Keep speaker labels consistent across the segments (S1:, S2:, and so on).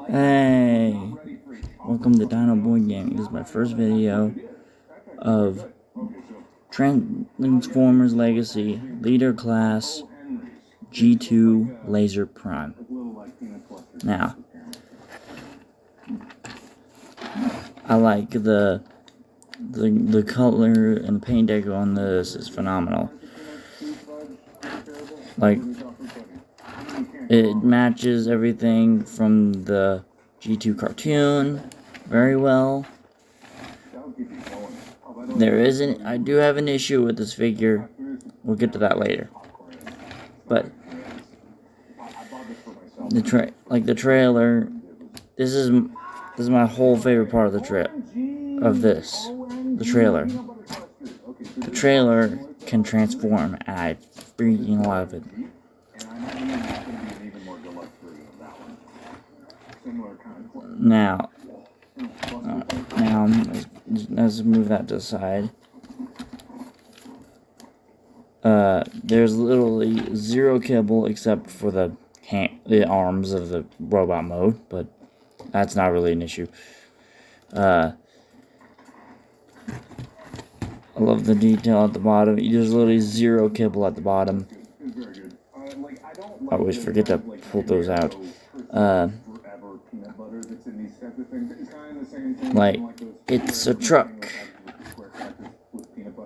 S1: Hey, welcome to Dino Boy Gaming. This is my first video of Transformers Legacy Leader Class G2 Laser Prime. Now, I like the color and paint deco on this is phenomenal. Like, it matches everything from the G2 cartoon very well. I do have an issue with this figure. We'll get to that later. But the trailer, this is my whole favorite part of the trip of this. The trailer can transform, and I freaking love it. Now, let's move that to the side. There's literally zero kibble except for the arms of the robot mode, but that's not really an issue. I love the detail at the bottom. There's literally zero kibble at the bottom. I always forget to pull those out. Like, it's a truck,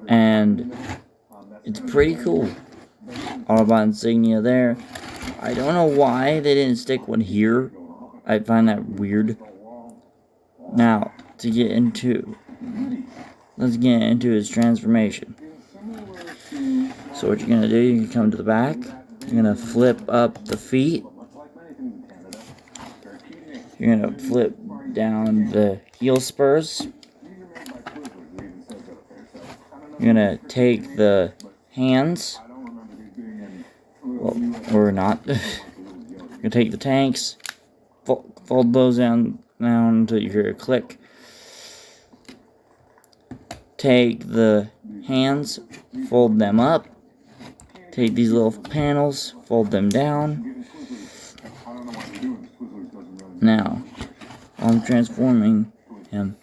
S1: and it's pretty cool. Autobot insignia there. I don't know why they didn't stick one here. I find that weird. Now, let's get into his transformation. So what you're gonna do, you can come to the back. You're gonna flip up the feet. You're gonna flip down the heel spurs. You're gonna take the hands, well, or not. You're gonna take the tanks, fold those down until you hear a click. Take the hands, fold them up. Take these little panels, fold them down. Now, while I'm transforming him,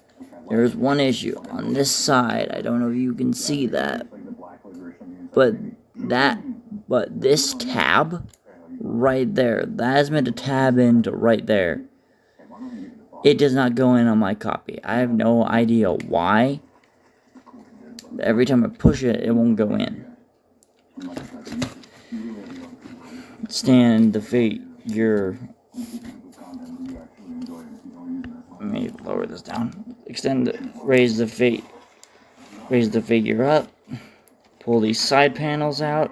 S1: there is one issue on this side. I don't know if you can see that, but this tab right there, that is meant to tab into right there. It does not go in on my copy. I have no idea why. Every time I push it, it won't go in. Stand the figure. Let me lower this down. Raise the figure up. Pull these side panels out.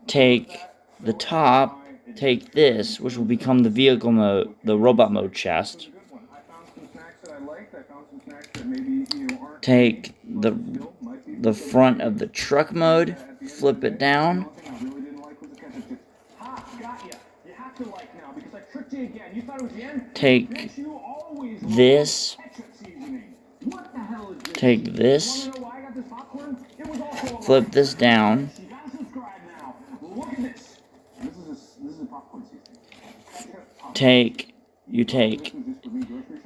S1: Take the top. Take this, which will become the vehicle mode, the robot mode chest. Take the front of the truck mode. Flip it down. Take this, flip this down,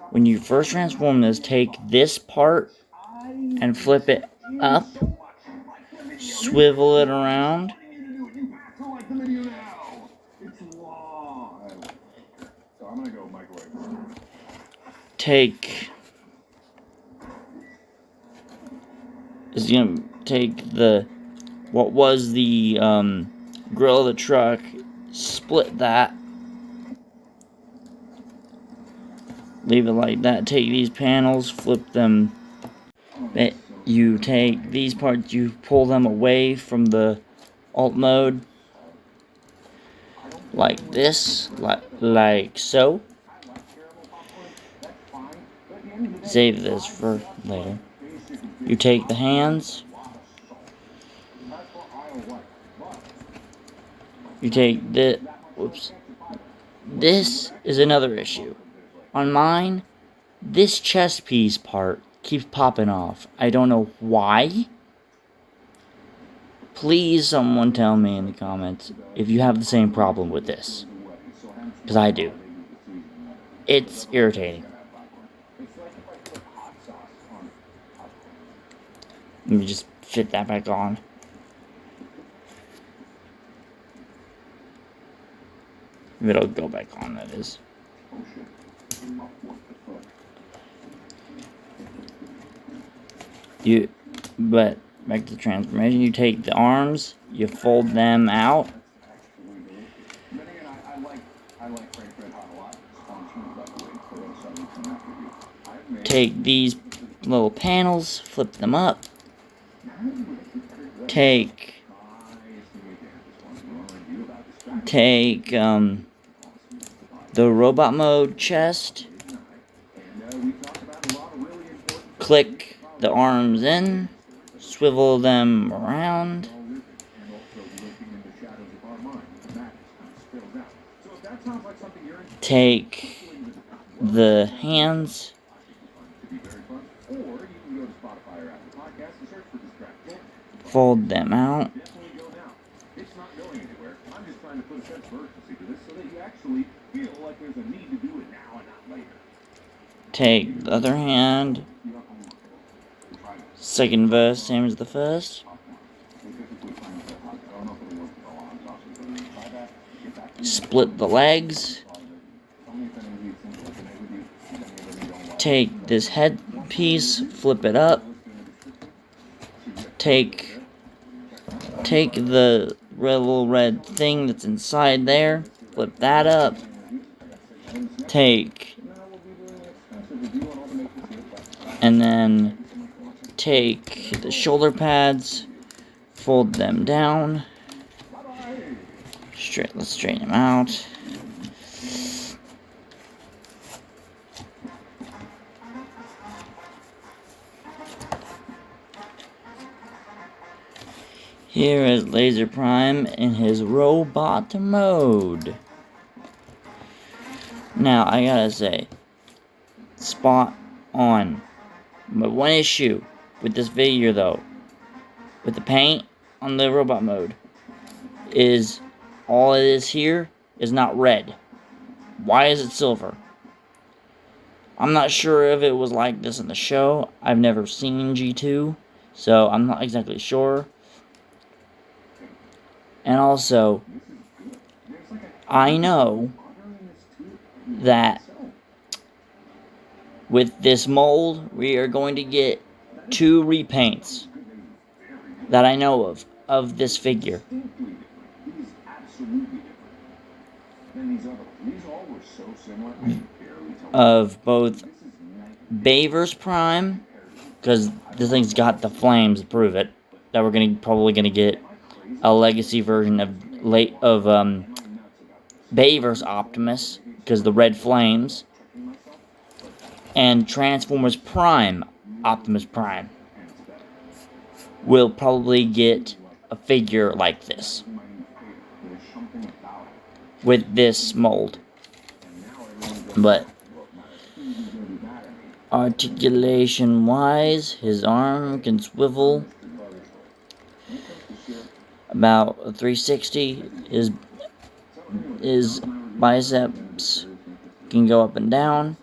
S1: when you first transform this, take this part and flip it up, swivel it around, take what was the grill of the truck, split that, leave it like that. Take these panels, flip them. You take these parts, you pull them away from the alt mode, like this, like so. Save this for later. You take the hands. You take the... Whoops. This is another issue. On mine, this chest piece part keeps popping off. I don't know why. Please someone tell me in the comments if you have the same problem with this. Because I do. It's irritating. Let me just fit that back on. It'll go back on, that is. But back to the transformation, you take the arms, you fold them out. Take these little panels, flip them up. Take the robot mode chest, click the arms in, swivel them around, take the hands, fold them out, take the other hand, second verse, same as the first, split the legs, take this head piece, flip it up, take the little red thing that's inside there, flip that up, and then take the shoulder pads, fold them down, let's straighten them out. Here is Laser Prime in his robot mode. Now, I gotta say, spot on. But one issue with this figure, though, with the paint on the robot mode, is all it is here is not red. Why is it silver? I'm not sure if it was like this in the show. I've never seen G2, so I'm not exactly sure. And also, I know that with this mold, we are going to get 2 repaints that I know of this figure. Of both Bayverse Prime, because this thing's got the flames to prove it, that we're probably gonna get a legacy version of Bayverse Optimus, because the red flames, and Transformers Prime Optimus Prime will probably get a figure like this with this mold. But articulation wise, his arm can swivel about a 360. His biceps can go up and down.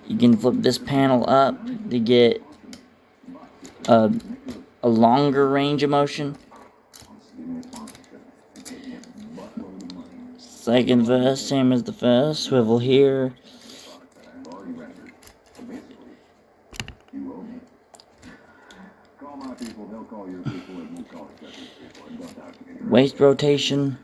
S1: You can flip this panel up to get a longer range of motion. Second verse, same as the first. Swivel here. Waist rotation.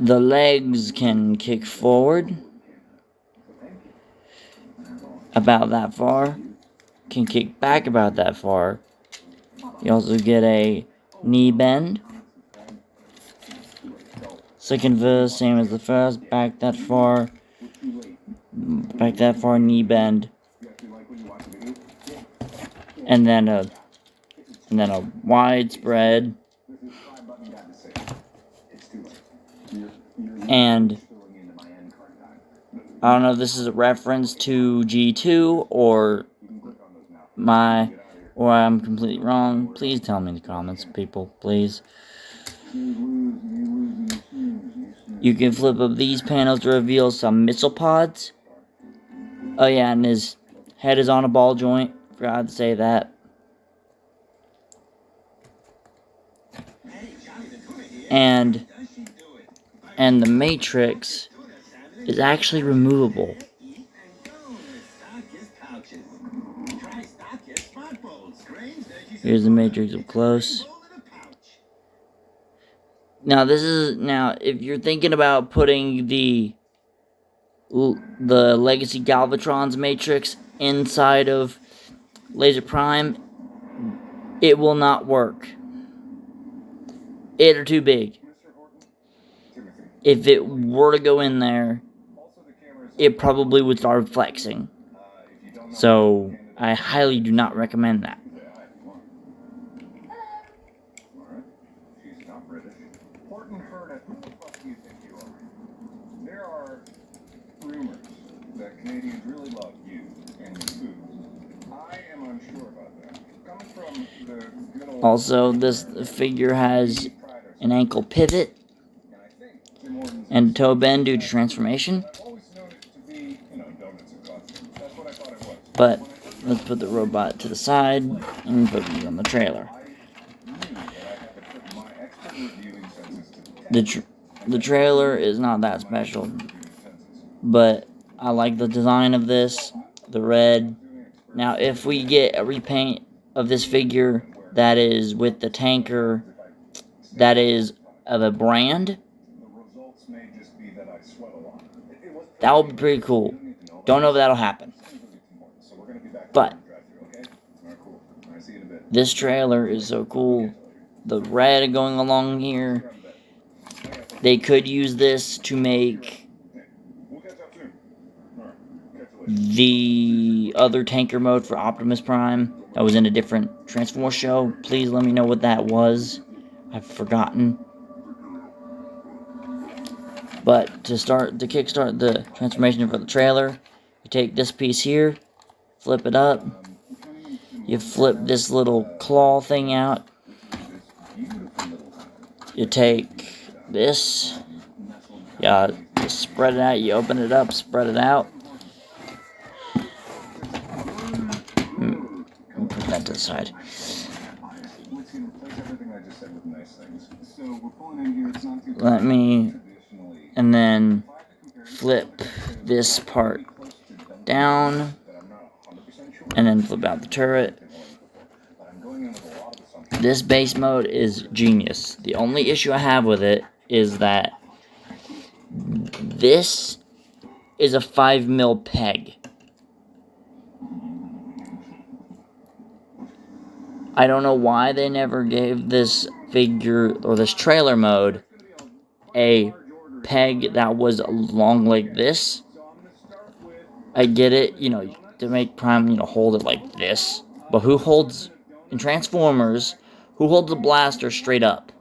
S1: The legs can kick forward about that far, can kick back about that far. You also get a knee bend. Second verse, same as the first, back that far, knee bend, and then a widespread. And I don't know if this is a reference to G2 or or I'm completely wrong, please tell me in the comments, people, please. You can flip up these panels to reveal some missile pods. Oh yeah, and his head is on a ball joint. Forgot to say that. And the matrix is actually removable. Here's the matrix up close. Now if you're thinking about putting the Legacy Galvatron's matrix inside of Laser Prime, it will not work. It are too big. If it were to go in there, it probably would start flexing. So I highly do not recommend that.
S2: There are rumors that Canadians really love you and your food. I am unsure about that. Coming from the good old...
S1: Also, this figure has an ankle pivot and a toe bend due to transformation. But let's put the robot to the side and put it on the trailer. The trailer is not that special, but I like the design of this, the red. Now, if we get a repaint of this figure that is with the tanker that is of a brand, that would be pretty cool. Don't know if that'll happen. But this trailer is so cool. The red going along here. They could use this to make the other tanker mode for Optimus Prime that was in a different Transformer show. Please let me know what that was. I've forgotten. But to kickstart the transformation for the trailer, you take this piece here, flip it up, you flip this little claw thing out, you take this, just spread it out, you open it up, spread it out. Put that to the side. And then flip this part down, and then flip out the turret. This base mode is genius. The only issue I have with it is that this is a 5mm peg. I don't know why they never gave this figure, or this trailer mode, a peg that was long like this. I get it, to make Prime, hold it like this. But who holds, in Transformers, who holds the blaster straight up?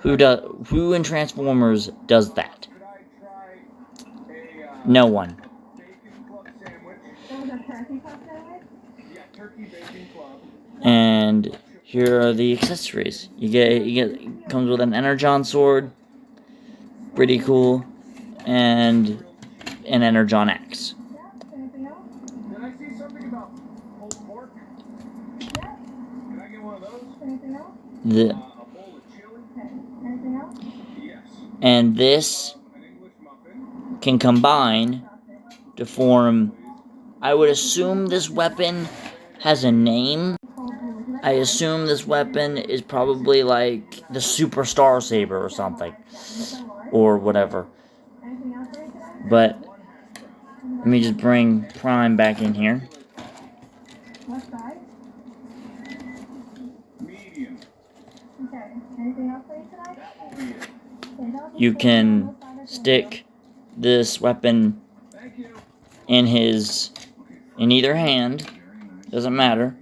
S1: Who in Transformers does that? No one. And here are the accessories. It comes with an Energon sword, pretty cool, and an Energon axe. And this can combine to form. I would assume this weapon has a name. I assume this weapon is probably like the Super Star Saber or something. Or whatever. But let me just bring Prime back in here. You can stick this weapon in either hand. Doesn't matter.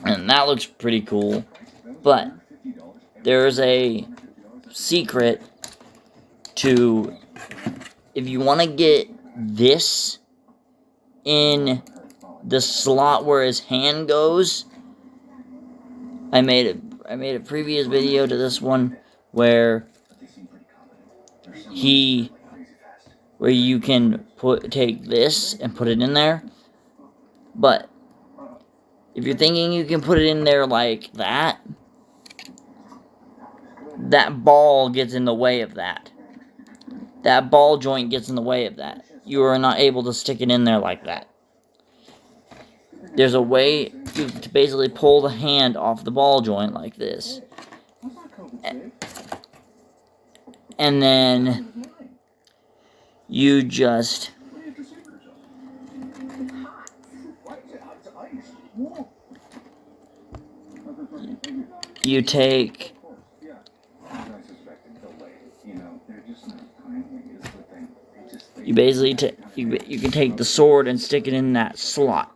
S1: And that looks pretty cool. But there's a secret to, if you want to get this in the slot where his hand goes. I made a previous video to this one where you can take this and put it in there. But if you're thinking you can put it in there like that, that ball gets in the way of that. That ball joint gets in the way of that. You are not able to stick it in there like that. There's a way to basically pull the hand off the ball joint like this. And then you just take you can take the sword and stick it in that slot.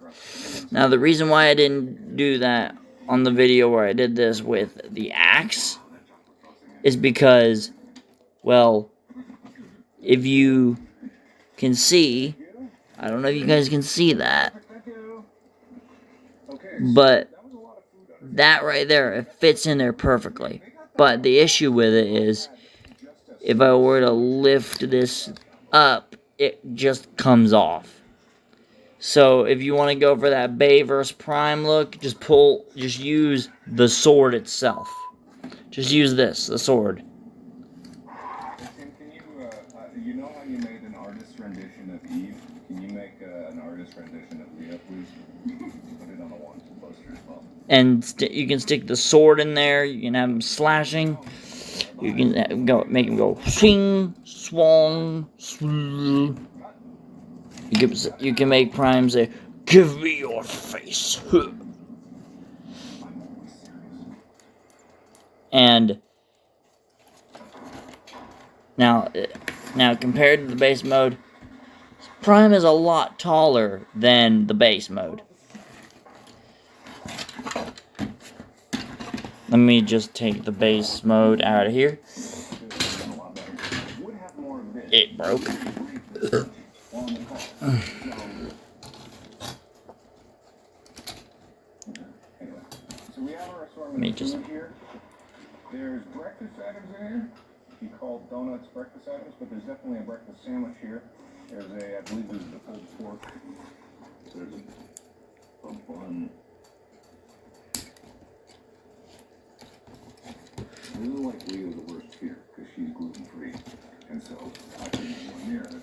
S1: Now the reason why I didn't do that on the video where I did this with the axe is because, well, if you can see, I don't know if you guys can see that, but that right there, it fits in there perfectly. But the issue with it is, if I were to lift this up, it just comes off. So if you want to go for that Bay vs. Prime look, just use the sword itself. Just use this, the sword.
S2: Can you know how you made an artist rendition of Eve? Can you make an artist rendition of Leah, please? Put it on the one poster as well.
S1: And you can stick the sword in there. You can have him slashing. You can make him go swing, swung, swing. You can make Prime say, "Give me your face." And now compared to the base mode, Prime is a lot taller than the base mode. Let me just take the base mode out of here. It broke. Let me just...
S2: There's breakfast items in here. He called donuts breakfast items, but there's definitely a breakfast sandwich here. There's I believe this is a pulled pork. There's a bun. I really like Leah the worst here because she's gluten free, and so I can go near it.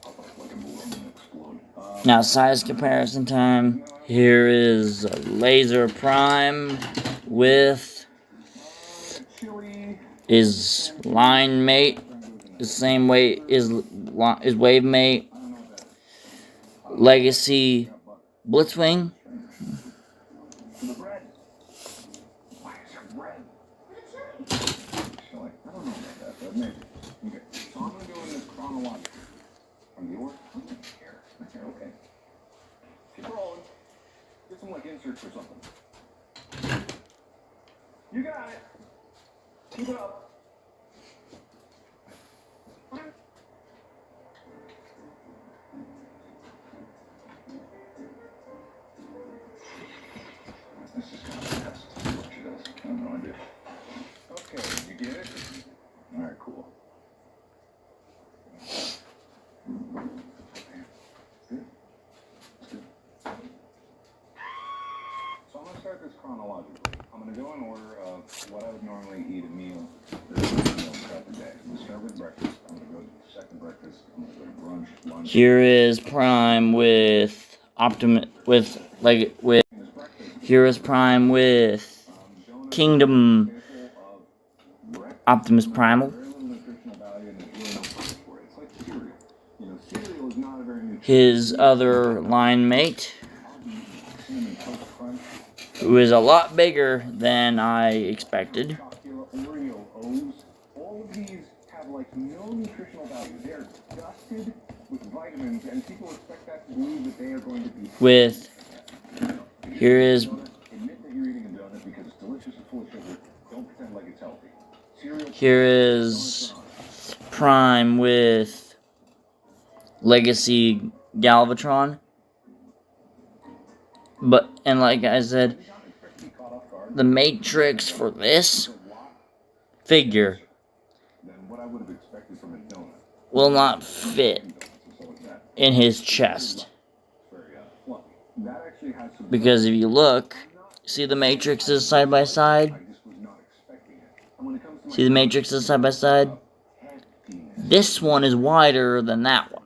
S2: Pop up like a balloon and explode.
S1: Now, size comparison time. Here is Laser Prime with his line mate, the same weight as Wave Mate, Legacy Blitzwing.
S2: Get some like inserts or something. You got it. Keep it up. This is kind of fast. What she does. I have no idea. Okay, you get it? Alright, cool. So I'm going to start this chronologically. I'm going to go in order of what I would normally eat a meal throughout the day. I'm going to start with breakfast. I'm going to go to second breakfast. I'm going to go to brunch, lunch.
S1: Here is Prime with Optimus Here is Prime with Kingdom Optimus Primal. His other line mate, who is a lot bigger than I expected.
S2: All of these have like no nutritional value. They're dusted with vitamins, and people expect that to believe that they are going to be.
S1: Here is.
S2: Admit that you're eating a donut because it's delicious and full of sugar. Don't pretend like it's healthy. Cereal.
S1: Here is Prime with Legacy Galvatron. But, and like I said, the matrix for this figure will not fit in his chest. Because if you look, see the matrices side by side? See the matrices side by side? This one is wider than that one.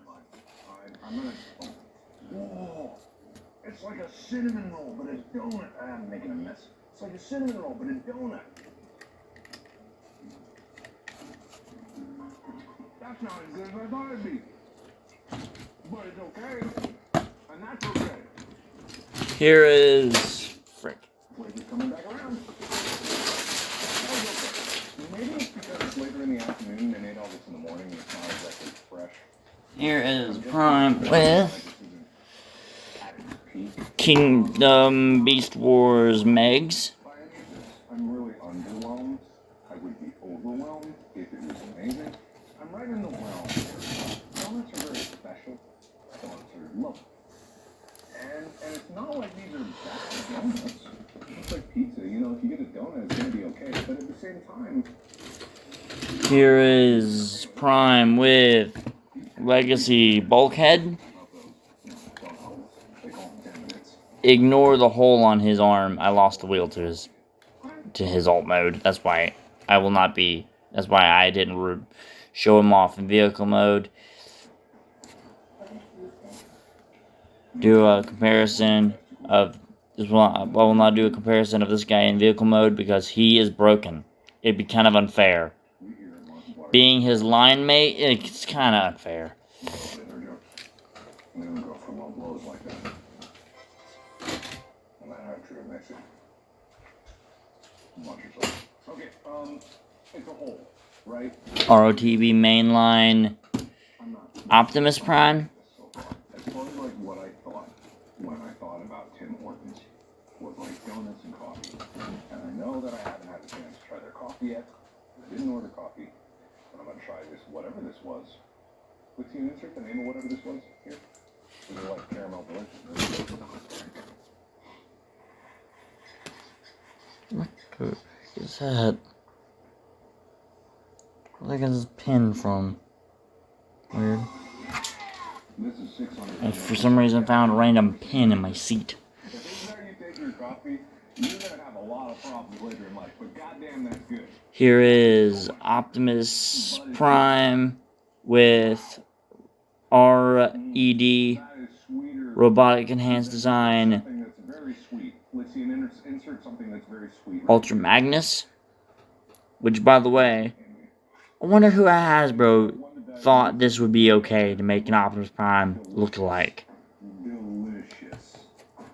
S2: It's like a cinnamon roll, but a donut. I'm making a mess. It's like a cinnamon roll, but a donut. That's not as good as I thought it'd be. But it's okay. And that's okay.
S1: Here is... frick.
S2: Flavor's coming back around. Maybe it's because it's later in the afternoon and ate all this in the morning and it's not exactly fresh.
S1: Here is Prime with Kingdom Beast Wars Megs.
S2: I'm really underwhelmed. I would be overwhelmed if it was amazing. I'm right in the realm. Donuts are very special. Donuts are lovely. And it's not like these are bad donuts. It's like pizza. You know, if you get a donut, it's going to be okay. But at the same time...
S1: Here is Prime with Legacy Bulkhead. Ignore the hole on his arm. I lost the wheel to his alt mode. That's why I will not be. That's why I didn't show him off in vehicle mode. Do a comparison of this one. I will not do a comparison of this guy in vehicle mode because he is broken. It'd be kind of unfair. Being his line mate, it's kind of unfair.
S2: Okay, it's a hole, right?
S1: ROTB mainline Optimus Prime.
S2: As far as like what I thought when I thought about Tim Hortons was like donuts and coffee. And I know that I haven't had a chance to try their coffee yet. I didn't order coffee, but I'm gonna try this, whatever this was. Let's see, insert the name of whatever this was here. Is it like caramel delicious?
S1: What the is that? Where did I get this pin from? Weird. I, for some reason, found a random pin in my seat.
S2: If this is how you take your coffee, you're gonna have a lot of problems later in life, but goddamn, that's good.
S1: Here is Optimus Prime with RED Robotic Enhanced Design Ultra Magnus. Which, by the way, I wonder who at Hasbro thought this would be okay to make an Optimus Prime look alike.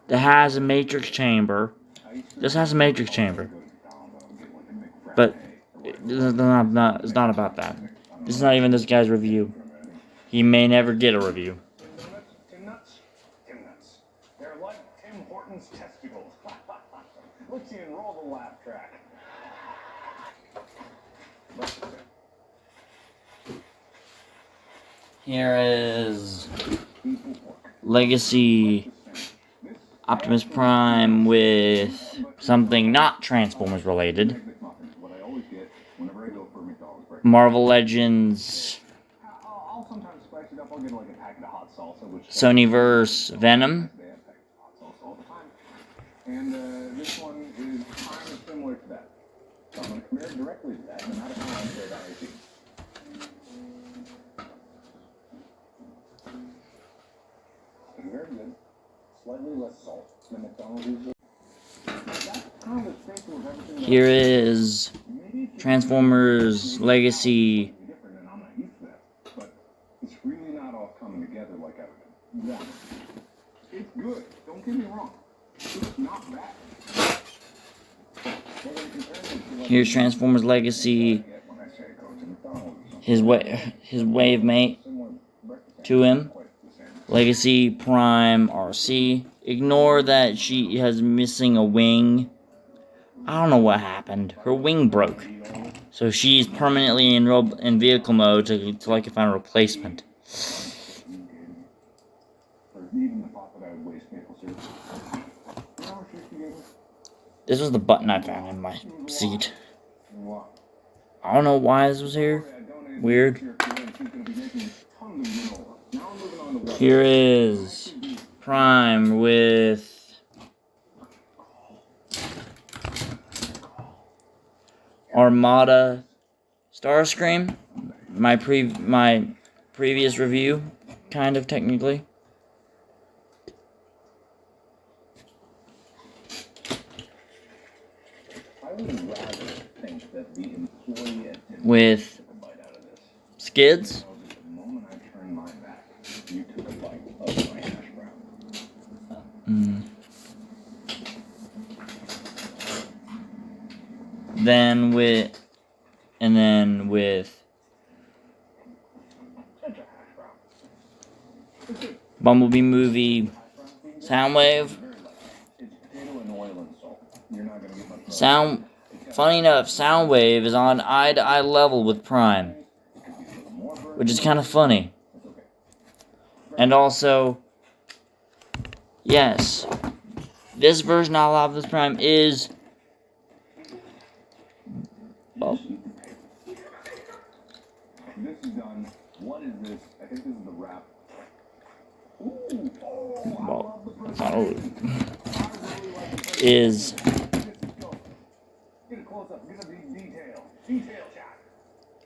S1: That has a matrix chamber. This has a matrix chamber. But it's not about that. This is not even this guy's review. He may never get a review.
S2: Tim nuts. They're like Tim Hortons testicles. Let's see and roll the laugh track.
S1: Here is Legacy Optimus Prime with something not Transformers related. Marvel Legends Sonyverse Venom.
S2: And this one is kind of similar to that. So I'm going to compare it directly to that, no matter how unfair that may be. It's very good. Slightly less salt than McDonald's usually.
S1: Here is Transformers Legacy.
S2: But it's really not all coming together like I wanted. It's good. Don't get me wrong. It's not bad.
S1: Here's Transformers Legacy. His wave mate to him. Legacy Prime RC. Ignore that she has missing a wing. I don't know what happened. Her wing broke. So she's permanently in vehicle mode to like find a replacement.
S2: or even the pot that I would waste maple syrup. You know how much use you gave me?
S1: This was the button I found in my seat.
S2: Wow.
S1: I don't know why this was here. Weird. Here is Prime with Armada Starscream. My previous review, kind of technically. With skids. Then with Bumblebee movie Soundwave. Funny enough, Soundwave is on eye-to-eye level with Prime, which is kind of funny. And also, yes, this version of Optimus Prime is, well,
S2: this is done. What is this? I think this is the wrap.
S1: Is
S2: Get a close up. Get a detail. Detail shot.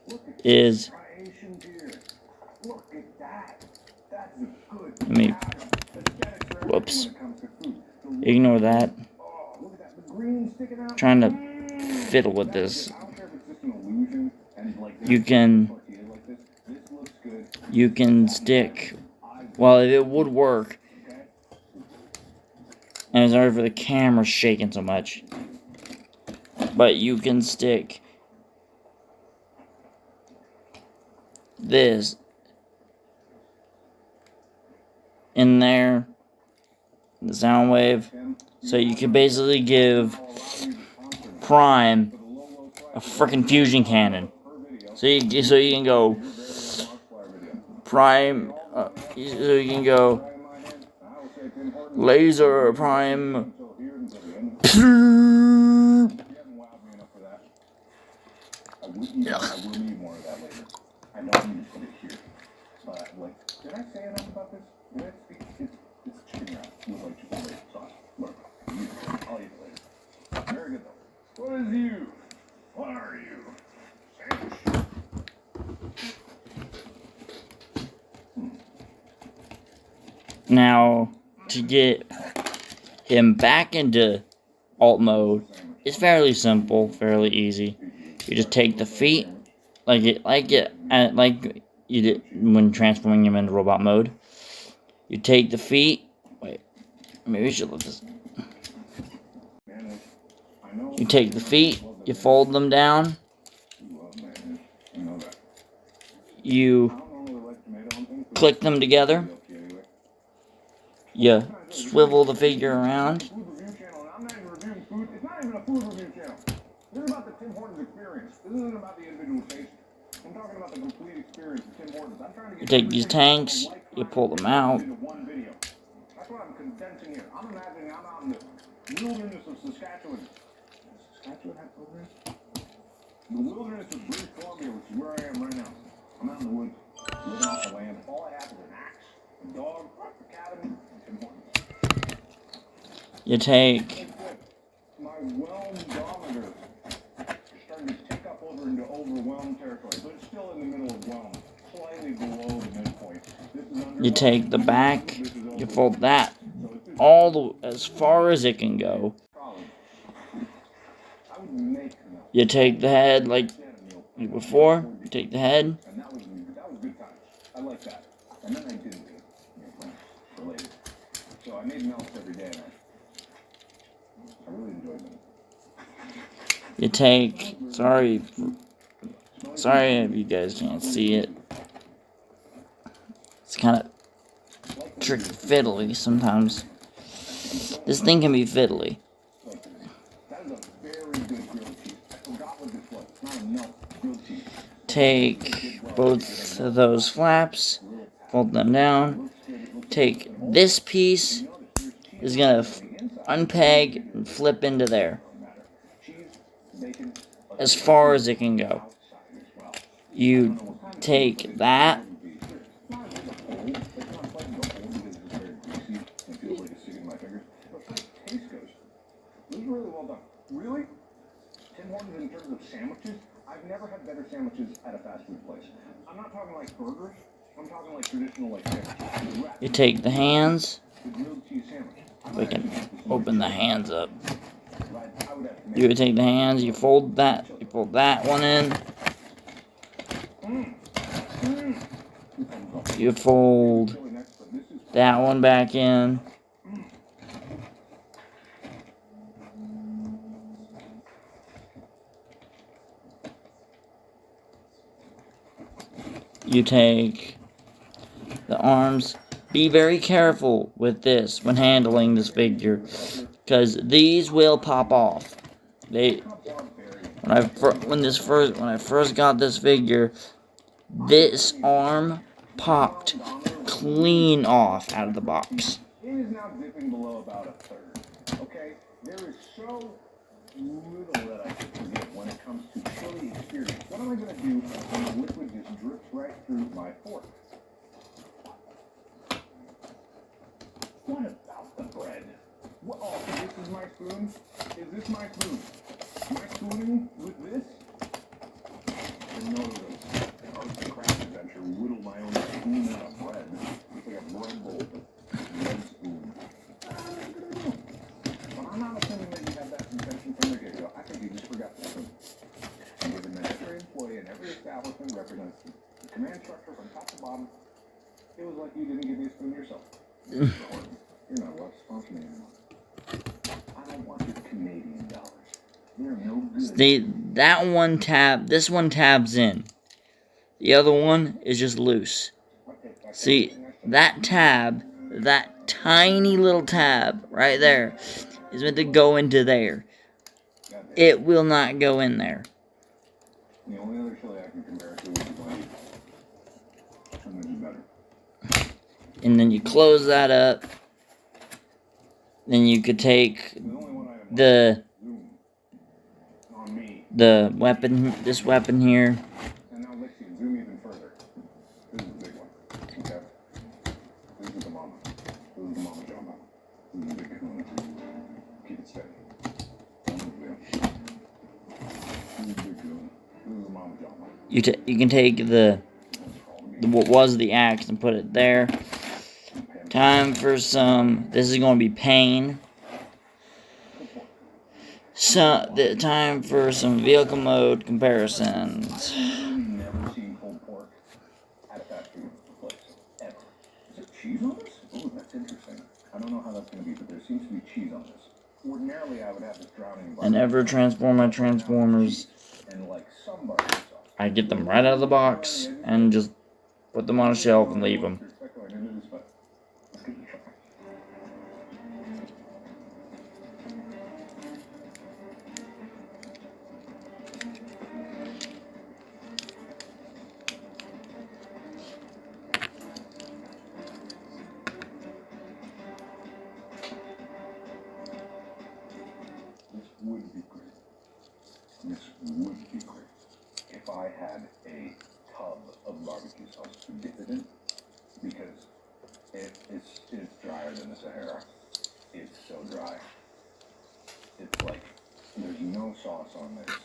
S2: Look at
S1: is
S2: striations here. Look at that. That's a good.
S1: let me whoops. Ignore that.
S2: Oh, look at that. The green sticking out.
S1: Trying to fiddle with this. You can stick, well, if it would work, and sorry for the camera shaking so much, but you can stick this in there, the sound wave, so you can basically give Prime a frickin' fusion cannon. So you can go Prime, so you can go Laser Prime.
S2: Yeah. I will need more of that later. I don't need to put it here. But, like, did I say enough about this? Did I speak? It's chicken wrap with, like, chicken bacon sauce. Look, I'll eat it later. Very good, though. What is you? What are you? Sandwich?
S1: Now, to get him back into alt mode, it's fairly simple, fairly easy. You just take the feet, like you did when transforming him into robot mode. You take the feet. Wait, maybe we should let this. You take the feet. You fold them down. You click them together. You swivel the figure around.
S2: This is about the Tim Hortons experience. This isn't about the individual taste. I'm talking about the complete experience of Tim Hortons. I'm trying to get
S1: You take these tanks, you pull them out.
S2: into one video. That's what I'm condensing here. I'm imagining I'm out in the wilderness of Saskatchewan. Does Saskatchewan have programs? The wilderness of British Columbia, which is where I am right now. I'm out in the woods, living off the land. All I have is an axe, a dog, a cabin, and Tim Hortons.
S1: You take
S2: My whelm-dometer is starting to tick up over into overwhelmed territory, but it's still in the middle of whelm, slightly below the midpoint.
S1: You take the back, you fold that as far as it can go. You take the head like before. You take the head.
S2: And that was good times. I like that. And then I didn't do it for later. So I made melts every day, and I really enjoyed them.
S1: You take, sorry if you guys can't see it. It's kind of tricky, fiddly sometimes. This thing can be fiddly.
S2: That is a very good grilled cheese. I forgot what this was. It's not enough grilled cheese.
S1: Take both of those flaps, fold them down. Take this piece is gonna unpeg and flip into there. As far as it can go. You take that.
S2: Really? Tim Hortons in terms of sandwiches, I've never had better sandwiches at a fast food place. I'm not talking like burgers. I'm talking like traditional like sandwiches.
S1: You take the hands. We can open the hands up. You take the hands. You fold that. You fold that one in. You fold that one back in. You take the arms. Be very careful with this when handling this figure, because these will pop off. When I first got this figure, this arm popped clean off out of the box.
S2: It is now dipping below about a third. Okay, there is so little that I can forget when it comes to chili experience. What am I going to do when the liquid just drips right through my fork? What about the bread? What, oh, this is my spoon? Is this my spoon? Am I spooning with this? And no, arts and crafts adventure, whittle my own spoon out of bread. It's like a bread bowl, bread spoon. But I'm not assuming that you have that intention from the get-go. I think you just forgot the spoon. And given that every employee and every establishment represents the command structure from top to bottom, it was like you didn't give me a spoon yourself. You're not allowed to sponsor me anymore. I don't want your Canadian dollars. They're no good.
S1: That one this one tabs in. The other one is just loose. See, that tab, that tiny little tab right there, is meant to go into there. It will not go in there.
S2: The only other chili I can compare it to is blended. And then better.
S1: And then you close that up. Then you could take the weapon, this weapon here.
S2: And now let's zoom even further. This is the big one. Okay. This is the mama. This is the mama jama. This is the big one. Keep it steady. This is the big one. This is the mama jama.
S1: You can take what was the axe and put it there. Time for some. This is going to be pain. Time for some vehicle mode comparisons.
S2: Never seen pulled pork at a fast food place ever. Is there cheese on this? Oh, that's interesting. I don't know how that's going to be, but there seems to be cheese on this. Ordinarily, I would have this drowning.
S1: I never transform my Transformers.
S2: And like some barbecue sauce.
S1: I get them right out of the box and just put them on a shelf and leave them.
S2: Would be great. This would be great if I had a tub of barbecue sauce to dip it in, because it's drier than the Sahara. It's so dry. It's like there's no sauce on this.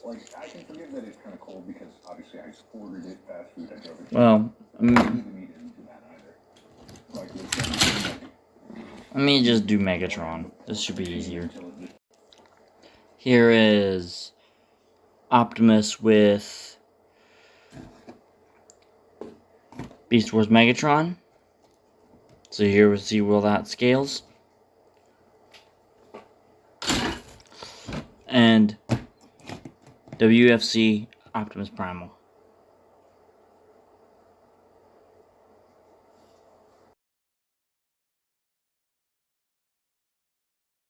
S2: Like, I can forgive that it's kind of cold because obviously I ordered it fast food. I drove it.
S1: Well,
S2: like,
S1: let me just do Megatron. This should be easier. Here is Optimus with Beast Wars Megatron. So here we see where that scales. And WFC Optimus Primal.